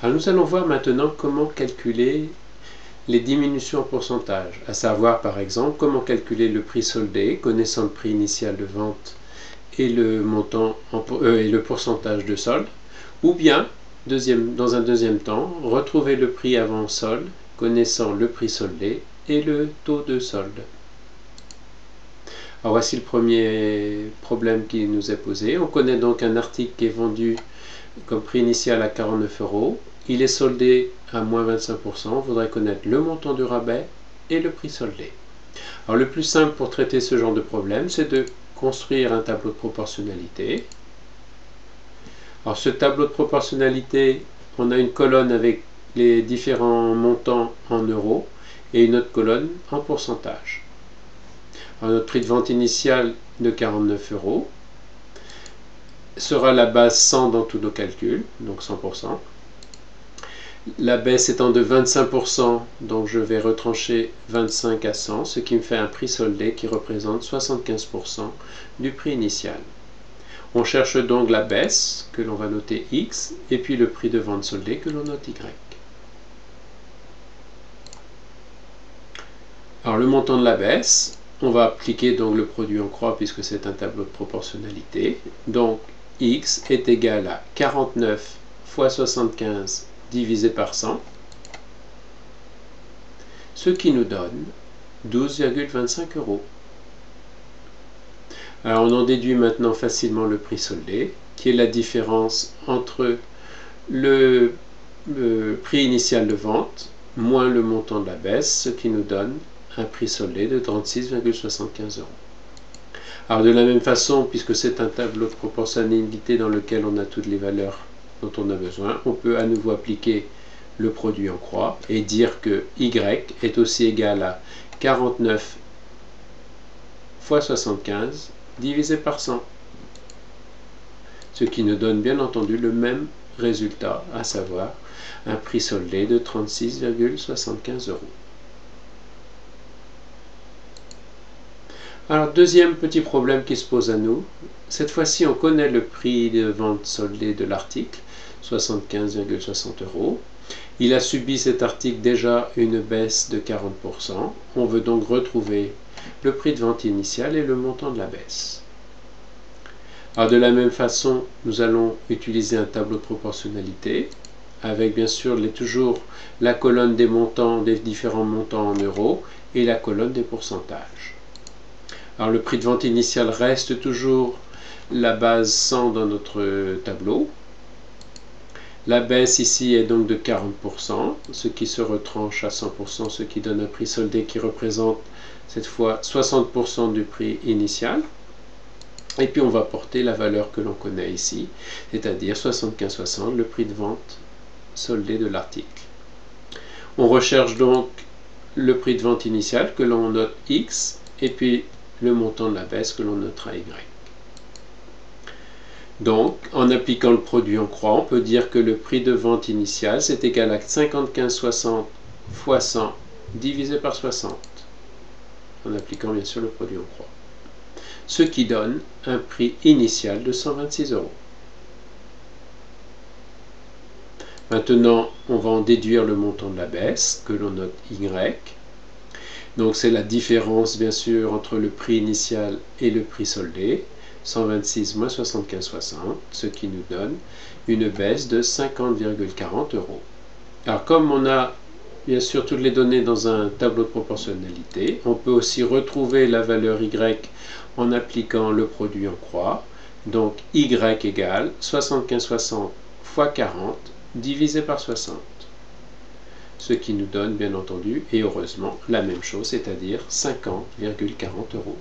Alors nous allons voir maintenant comment calculer les diminutions en pourcentage, à savoir par exemple comment calculer le prix soldé, connaissant le prix initial de vente et le montant et le pourcentage de solde, ou bien, dans un deuxième temps, retrouver le prix avant solde, connaissant le prix soldé et le taux de solde. Alors voici le premier problème qui nous est posé. On connaît donc un article qui est vendu comme prix initial à 49 €. Il est soldé à moins 25%. On voudrait connaître le montant du rabais et le prix soldé. Alors le plus simple pour traiter ce genre de problème, c'est de construire un tableau de proportionnalité. Alors ce tableau de proportionnalité, on a une colonne avec les différents montants en euros et une autre colonne en pourcentage. Alors notre prix de vente initial de 49 € sera la base 100 dans tous nos calculs, donc 100%. La baisse étant de 25%, donc je vais retrancher 25 à 100, ce qui me fait un prix soldé qui représente 75% du prix initial. On cherche donc la baisse, que l'on va noter X, et puis le prix de vente soldé, que l'on note Y. Alors le montant de la baisse, on va appliquer donc le produit en croix puisque c'est un tableau de proportionnalité. Donc X est égal à 49 fois 75 divisé par 100, ce qui nous donne 12,25 €. Alors on en déduit maintenant facilement le prix soldé, qui est la différence entre le prix initial de vente moins le montant de la baisse, ce qui nous donne un prix soldé de 36,75 €. Alors de la même façon, puisque c'est un tableau de proportionnalité dans lequel on a toutes les valeurs dont on a besoin, on peut à nouveau appliquer le produit en croix et dire que Y est aussi égal à 49 fois 75 divisé par 100, ce qui nous donne bien entendu le même résultat, à savoir un prix soldé de 36,75 €. Alors deuxième petit problème qui se pose à nous, cette fois-ci on connaît le prix de vente soldé de l'article, 75,60 €. Il a subi cet article déjà une baisse de 40%. On veut donc retrouver le prix de vente initial et le montant de la baisse. Alors de la même façon, nous allons utiliser un tableau de proportionnalité avec bien sûr toujours la colonne des montants, des différents montants en euros et la colonne des pourcentages. Alors le prix de vente initial reste toujours la base 100 dans notre tableau. La baisse ici est donc de 40%, ce qui se retranche à 100%, ce qui donne un prix soldé qui représente cette fois 60% du prix initial. Et puis on va porter la valeur que l'on connaît ici, c'est-à-dire 75,60, le prix de vente soldé de l'article. On recherche donc le prix de vente initial que l'on note X, et puis le montant de la baisse que l'on notera Y. Donc, en appliquant le produit en croix, on peut dire que le prix de vente initial, c'est égal à 55,60 fois 100 divisé par 60, en appliquant bien sûr le produit en croix. Ce qui donne un prix initial de 126 €. Maintenant, on va en déduire le montant de la baisse, que l'on note Y. Donc c'est la différence bien sûr entre le prix initial et le prix soldé, 126 moins 75,60, ce qui nous donne une baisse de 50,40 €. Alors comme on a bien sûr toutes les données dans un tableau de proportionnalité, on peut aussi retrouver la valeur Y en appliquant le produit en croix. Donc Y égale 75,60 fois 40 divisé par 60. Ce qui nous donne bien entendu et heureusement la même chose, c'est-à-dire 50,40 €.